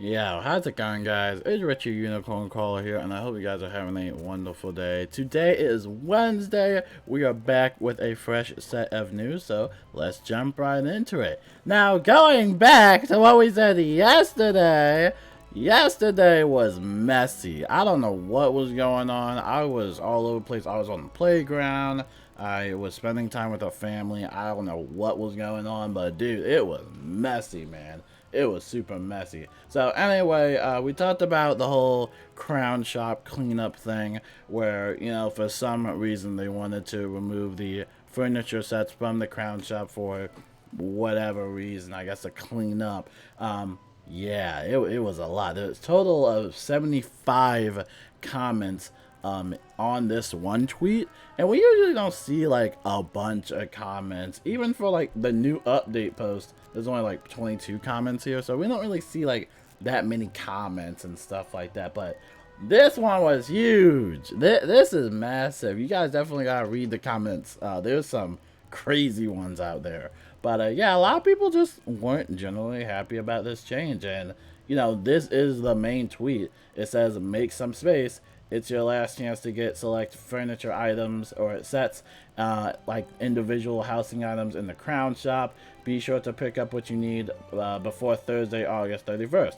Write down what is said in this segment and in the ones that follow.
Yeah, how's it going, guys? It's Richard Unicorn Caller here, and I hope you guys are having a wonderful day. Today is Wednesday. We are back with a fresh set of news, so let's jump right into it. Now, going back to what we said yesterday, yesterday was messy. I don't know what was going on. I was all over the place. I was on the playground. I was spending time with our family. I don't know what was going on, but dude, it was messy, man. It was super messy. So anyway, we talked about the whole crown shop cleanup thing where, you know, for some reason they wanted to remove the furniture sets from the crown shop for whatever reason, I guess to clean up. Yeah, it was a lot. There's a total of 75 comments on this one tweet, and we usually don't see like a bunch of comments. Even for like the new update post, there's only like 22 comments here, so we don't really see like that many comments and stuff like that. But this one was huge. This is massive. You guys definitely gotta read the comments. There's some crazy ones out there. But yeah, a lot of people just weren't generally happy about this change. And, you know, this is the main tweet. It says, make some space. It's your last chance to get select furniture items or sets, like individual housing items in the crown shop. Be sure to pick up what you need before Thursday, August 31st.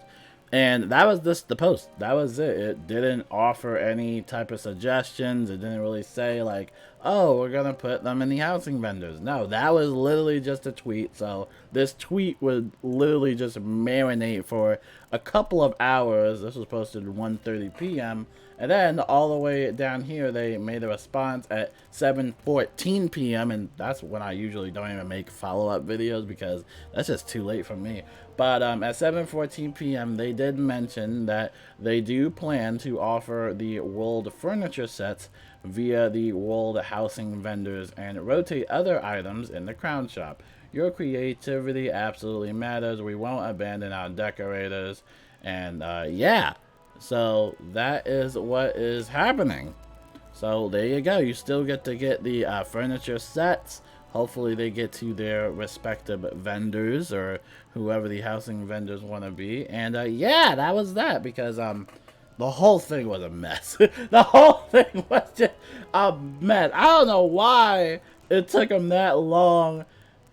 And that was the post. That was it. It didn't offer any type of suggestions. It didn't really say like, oh, we're going to put them in the housing vendors. No, that was literally just a tweet. So this tweet would literally just marinate for a couple of hours. This was posted 1:30 p.m. And then all the way down here, they made a response at 7:14 p.m. And that's when I usually don't even make follow-up videos because that's just too late for me. But at 7:14 p.m., they did mention that they do plan to offer the world furniture sets via the world housing vendors and rotate other items in the crown shop. Your creativity absolutely matters. We won't abandon our decorators. And yeah. So that is what is happening. So there you go. You still get to get the furniture sets. Hopefully they get to their respective vendors or whoever the housing vendors want to be. And yeah, that was that because the whole thing was a mess. The whole thing was just a mess. I don't know why it took them that long.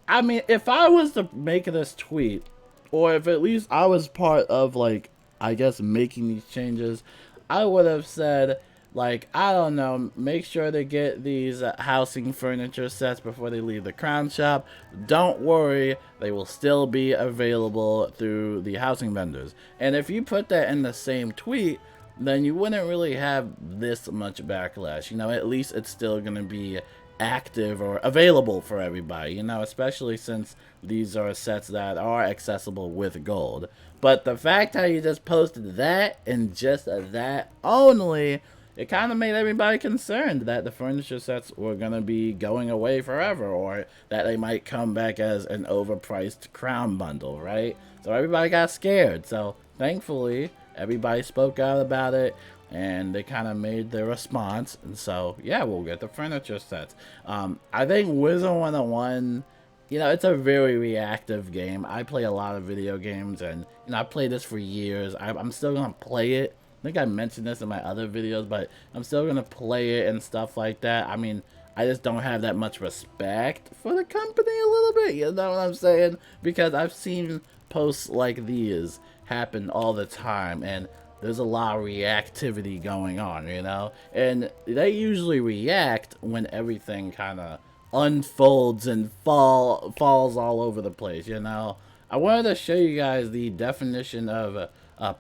I mean, if I was to make this tweet, or if at least I was part of like, I guess making these changes, I would have said, like, I don't know, make sure to get these housing furniture sets before they leave the crown shop. Don't worry, they will still be available through the housing vendors. And if you put that in the same tweet, then you wouldn't really have this much backlash. You know, at least it's still going to be active or available for everybody, you know, especially since these are sets that are accessible with gold. But the fact how you just posted that and just that only, it kind of made everybody concerned that the furniture sets were going to be going away forever, or that they might come back as an overpriced crown bundle, right? So everybody got scared. So thankfully everybody spoke out about it, and they kind of made their response. And so yeah, we'll get the furniture sets. I think Wizard101, you know, it's a very reactive game. I play a lot of video games, and you know, I played this for years. I'm still gonna play it. I think I mentioned this in my other videos, but I'm still gonna play it and stuff like that. I mean, I just don't have that much respect for the company a little bit, you know what I'm saying? Because I've seen posts like these happen all the time, and there's a lot of reactivity going on, you know? And they usually react when everything kind of unfolds and falls all over the place, you know? I wanted to show you guys the definition of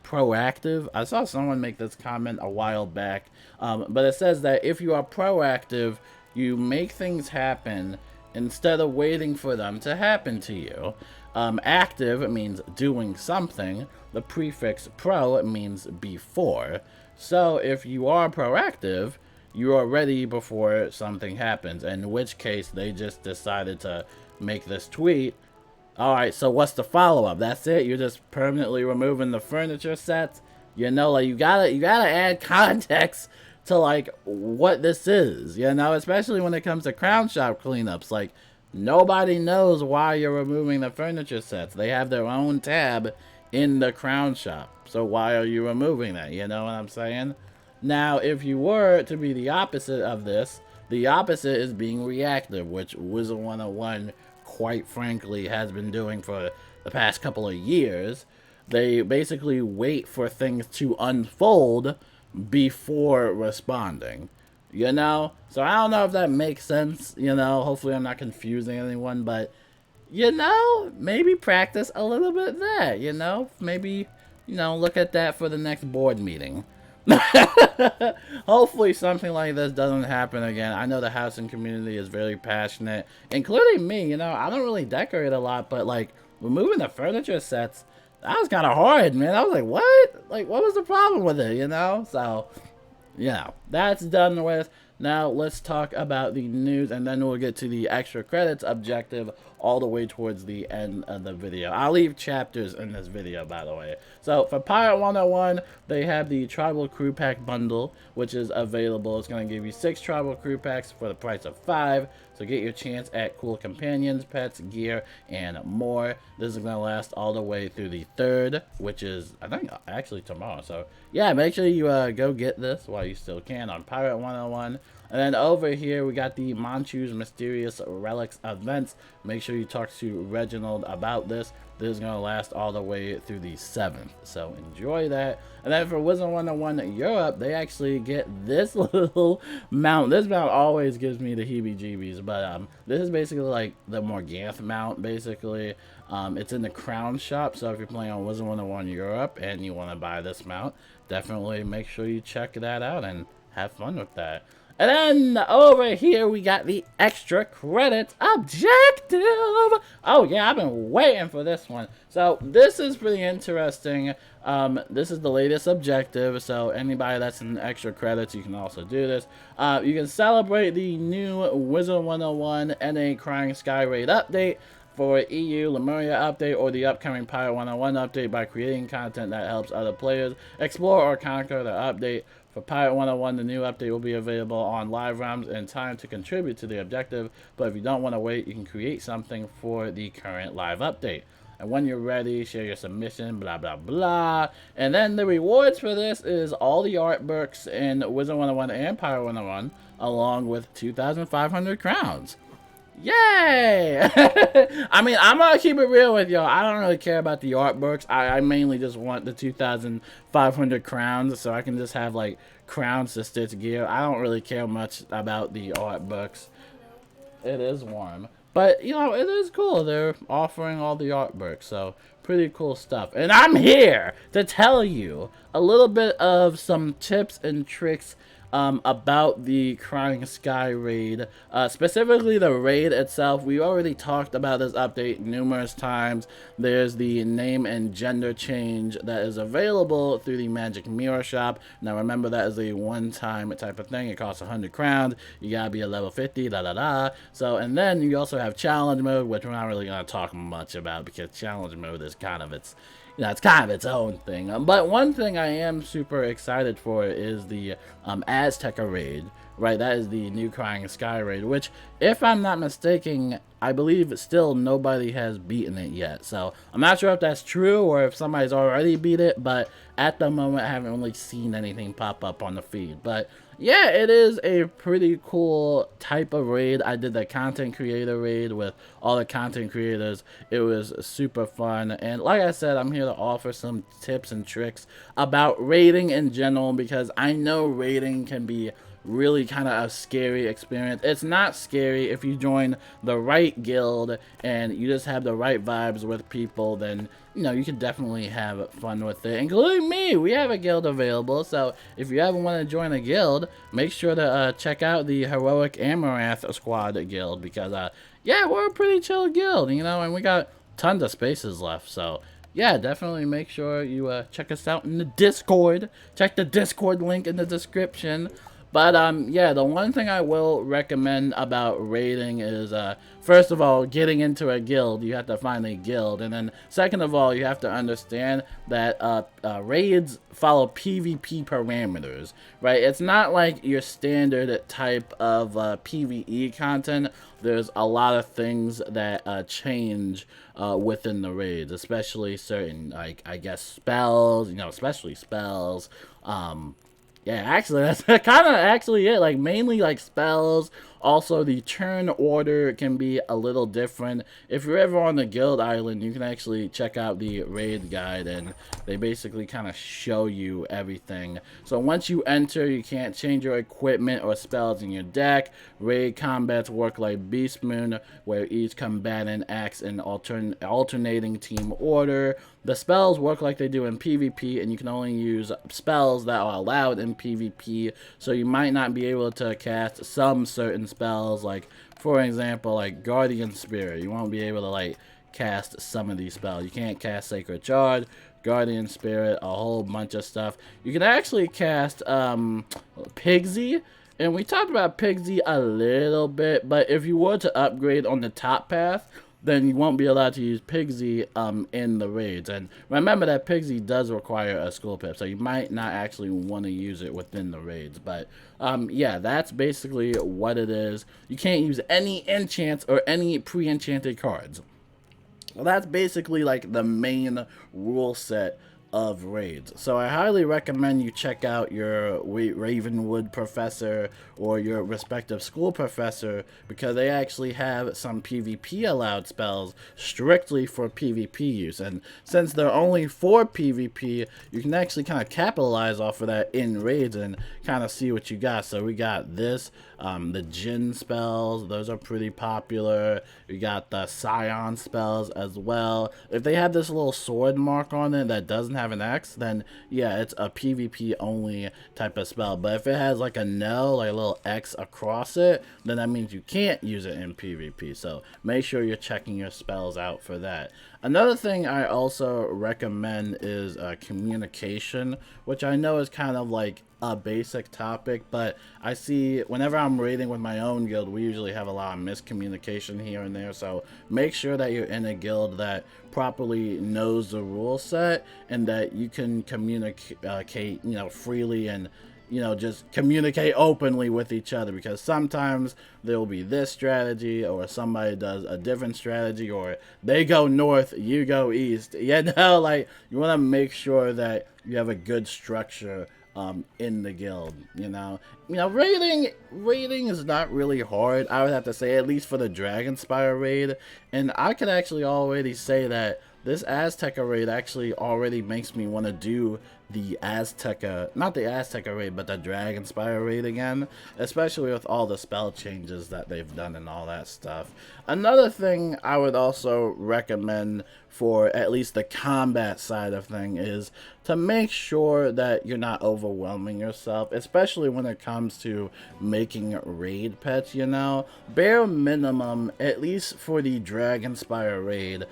proactive. I saw someone make this comment a while back, but it says that if you are proactive, you make things happen instead of waiting for them to happen to you. Active means doing something. The prefix pro means before. So if you are proactive, you are ready before something happens, in which case they just decided to make this tweet. Alright, so what's the follow-up? That's it? You're just permanently removing the furniture sets? You know, like, you gotta add context to, like, what this is, you know? Especially when it comes to crown shop cleanups. Like, nobody knows why you're removing the furniture sets. They have their own tab in the crown shop. So why are you removing that? You know what I'm saying? Now, if you were to be the opposite of this, the opposite is being reactive, which Wizard101, quite frankly, has been doing for the past couple of years. They basically wait for things to unfold before responding. You know? So I don't know if that makes sense. You know, hopefully I'm not confusing anyone, but you know, maybe practice a little bit there, you know? Maybe, you know, look at that for the next board meeting. Hopefully something like this doesn't happen again. I know the housing community is very passionate, including me. You know, I don't really decorate a lot, but like removing the furniture sets, that was kind of hard, man. I was like, what? Like, what was the problem with it, you know? So, you know, that's done with. Now let's talk about the news, and then we'll get to the extra credits objective all the way towards the end of the video. I'll leave chapters in this video, by the way. So for Pirate101, they have the Tribal Crew Pack bundle, which is available. It's going to give you 6 Tribal Crew Packs for the price of 5. So get your chance at cool companions, pets, gear, and more. This is going to last all the way through the 3rd, which is, I think, actually tomorrow. So yeah, make sure you go get this while you still can on Pirate101. And then over here, we got the Manchu's Mysterious Relics events. Make sure you talk to Reginald about this. This is going to last all the way through the 7th. So enjoy that. And then for Wizard101 Europe, they actually get this little mount. This mount always gives me the heebie-jeebies. But this is basically like the Morganth mount, basically. It's in the Crown shop. So if you're playing on Wizard101 Europe and you want to buy this mount, definitely make sure you check that out and have fun with that. And then over here, we got the extra credits objective. Oh, yeah, I've been waiting for this one. So this is pretty interesting. This is the latest objective. So anybody that's in extra credits, you can also do this. You can celebrate the new Wizard101 NA Crying Sky Raid update for EU Lemuria update or the upcoming Pirate101 update by creating content that helps other players explore or conquer the update. For Pirate101, the new update will be available on live rounds in time to contribute to the objective, but if you don't want to wait, you can create something for the current live update. And when you're ready, share your submission, blah, blah, blah. And then the rewards for this is all the art books in Wizard101 and Pirate101, along with 2,500 crowns. Yay! I mean, I'm gonna keep it real with y'all. I don't really care about the art books. I mainly just want the 2,500 crowns, so I can just have like crowns to stitch gear. I don't really care much about the art books. It is warm, but you know, it is cool. They're offering all the art books, so pretty cool stuff. And I'm here to tell you a little bit of some tips and tricks about the Crying Sky raid, specifically the raid itself. We already talked about this update numerous times. There's the name and gender change that is available through the Magic Mirror shop. Now remember, that is a one-time type of thing. It costs 100 crowns. You gotta be a level 50, So, and then you also have challenge mode, which we're not really gonna talk much about because challenge mode is kind of its, you know, it's kind of its own thing. But one thing I am super excited for is the Azteca raid, right? That is the new Crying Sky raid, which, if I'm not mistaken, I believe still nobody has beaten it yet. So I'm not sure if that's true or if somebody's already beat it, but at the moment I haven't really seen anything pop up on the feed. But yeah, it is a pretty cool type of raid. I did the content creator raid with all the content creators. It was super fun. And like I said, I'm here to offer some tips and tricks about raiding in general, because I know raiding can be really kind of a scary experience. It's not scary if you join the right guild and you just have the right vibes with people. Then, you know, you can definitely have fun with it, including me. We have a guild available, so if you ever want to join a guild, make sure to check out the Heroic Amaranth Squad guild, because yeah, we're a pretty chill guild, you know, and we got tons of spaces left. So yeah, definitely make sure you check us out in the Discord. Check the Discord link in the description. But yeah, the one thing I will recommend about raiding is first of all, getting into a guild. You have to find a guild, and then second of all, you have to understand that raids follow PvP parameters, right? It's not like your standard type of PvE content. There's a lot of things that change within the raids, especially certain, like, I guess, spells, especially spells. Yeah, actually, that's kind of actually it. Like, mainly, like, spells. Also, the turn order can be a little different. If you're ever on the guild island, you can actually check out the raid guide, and they basically kind of show you everything. So once you enter, you can't change your equipment or spells in your deck. Raid combats work like Beast Moon, where each combatant acts in alternating team order. The spells work like they do in PvP, and you can only use spells that are allowed in PvP, so you might not be able to cast some certain spells, like, for example, like Guardian Spirit. You won't be able to, like, cast some of these spells. You can't cast Sacred Charge, Guardian Spirit, a whole bunch of stuff. You can actually cast Pigsy, and we talked about Pigsy a little bit, but if you were to upgrade on the top path, then you won't be allowed to use Pigsy in the raids. And remember that Pigsy does require a school pip, so you might not actually want to use it within the raids. But yeah, that's basically what it is. You can't use any enchants or any pre-enchanted cards. Well, that's basically like the main rule set of raids. So I highly recommend you check out your Ravenwood professor or your respective school professor, because they actually have some PvP allowed spells strictly for PvP use. And since they're only for PvP, you can actually kind of capitalize off of that in raids and kind of see what you got. So we got this, the Jin spells, those are pretty popular. We got the Scion spells as well. If they have this little sword mark on it that doesn't have an X, then yeah, it's a PvP only type of spell. But if it has like a no, like a little X across it, then that means you can't use it in PvP. So make sure you're checking your spells out for that. Another thing I also recommend is communication, which I know is kind of like a basic topic, but I see whenever I'm raiding with my own guild, we usually have a lot of miscommunication here and there. So make sure that you're in a guild that properly knows the rule set and that you can communicate, freely, and just communicate openly with each other, because sometimes there will be this strategy, or somebody does a different strategy, or they go north, you go east. Like, you want to make sure that you have a good structure in the guild. Raiding is not really hard, I would have to say, at least for the Dragonspire raid. And I could actually already say that this Azteca raid actually already makes me want to do the Azteca, not the Azteca raid, but the Dragonspire raid again, especially with all the spell changes that they've done and all that stuff. Another thing I would also recommend for at least the combat side of things is to make sure that you're not overwhelming yourself, especially when it comes to making raid pets. Bare minimum, at least for the Dragonspire raid,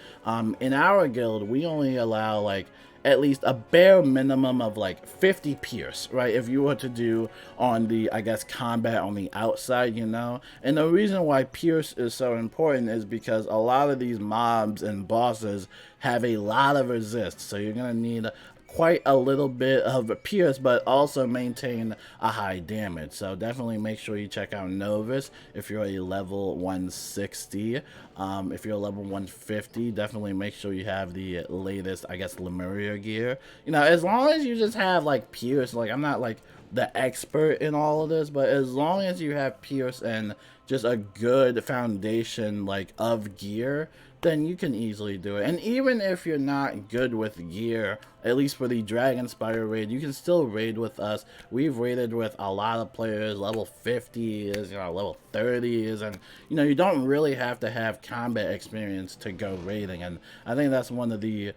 in our guild we only allow like at least a bare minimum of like 50 pierce, right? If you were to do on the, I guess, combat on the outside, And the reason why pierce is so important is because a lot of these mobs and bosses have a lot of resist, so you're gonna need quite a little bit of pierce, but also maintain a high damage. So definitely make sure you check out Novus if you're a level 160. If you're a level 150, definitely make sure you have the latest, I guess, Lemuria gear. As long as you just have like pierce, like, I'm not like the expert in all of this, but as long as you have pierce and just a good foundation like of gear, then you can easily do it. And even if you're not good with gear, at least for the Dragonspire raid, you can still raid with us. We've raided with a lot of players, level 50s, level 30s, and you don't really have to have combat experience to go raiding. And I think that's one of the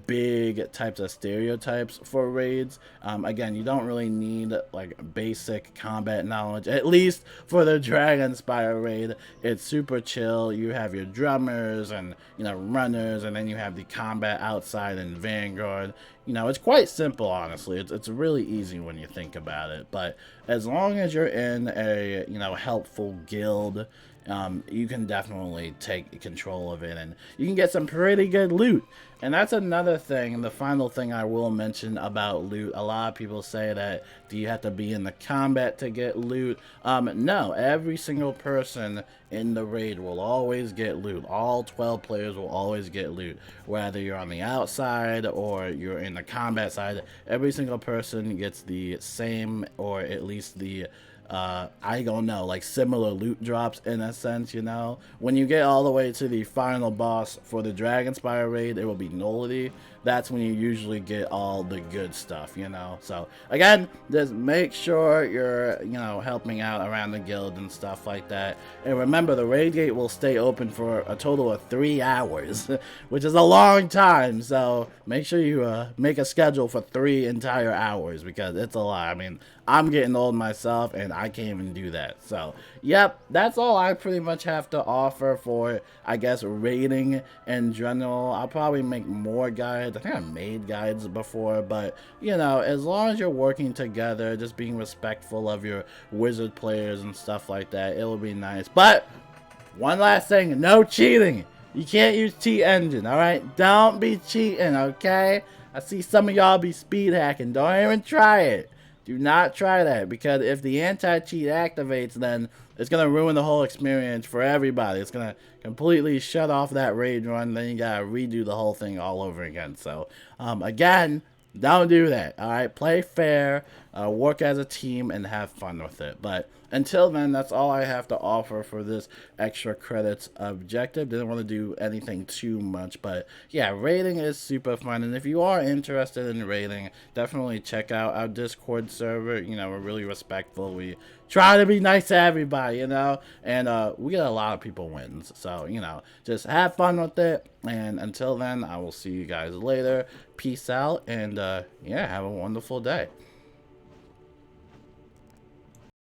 big types of stereotypes for raids. Again, you don't really need like basic combat knowledge, at least for the Dragonspire raid. It's super chill. You have your drummers and runners, and then you have the combat outside and Vanguard. You know, it's quite simple, honestly. It's really easy when you think about it. But as long as you're in a, you know, helpful guild, you can definitely take control of it, and you can get some pretty good loot. And that's another thing, the final thing I will mention about loot. A lot of people say that, do you have to be in the combat to get loot? No, every single person in the raid will always get loot. All 12 players will always get loot. Whether you're on the outside or you're in the combat side, every single person gets the same, or at least the I don't know, like similar loot drops in a sense, you know. When you get all the way to the final boss for the Dragonspire raid, it will be Nullity. That's when you usually get all the good stuff, you know. So again, just make sure you're, you know, helping out around the guild and stuff like that. And remember, the raid gate will stay open for a total of 3 hours, which is a long time. So make sure you make a schedule for 3 entire hours, because it's a lot. I mean, I'm getting old myself, and I can't even do that. So, yep, that's all I pretty much have to offer for, I guess, raiding in general. I'll probably make more guides. I think I made guides before, but, you know, as long as you're working together, just being respectful of your wizard players and stuff like that, it'll be nice. But, one last thing, no cheating. You can't use cheat engine, alright? Don't be cheating, okay? I see some of y'all be speed hacking. Don't even try it. Do not try that, because if the anti-cheat activates, then it's going to ruin the whole experience for everybody. It's going to completely shut off that raid run, then you got to redo the whole thing all over again. So, again, don't do that, alright? Play fair, work as a team, and have fun with it. But until then, that's all I have to offer for this extra credits objective. Didn't want to do anything too much, but yeah, raiding is super fun. And if you are interested in raiding, definitely check out our Discord server. You know, we're really respectful. We try to be nice to everybody, you know, and we get a lot of people wins. So, you know, just have fun with it. And until then, I will see you guys later. Peace out, and yeah, have a wonderful day.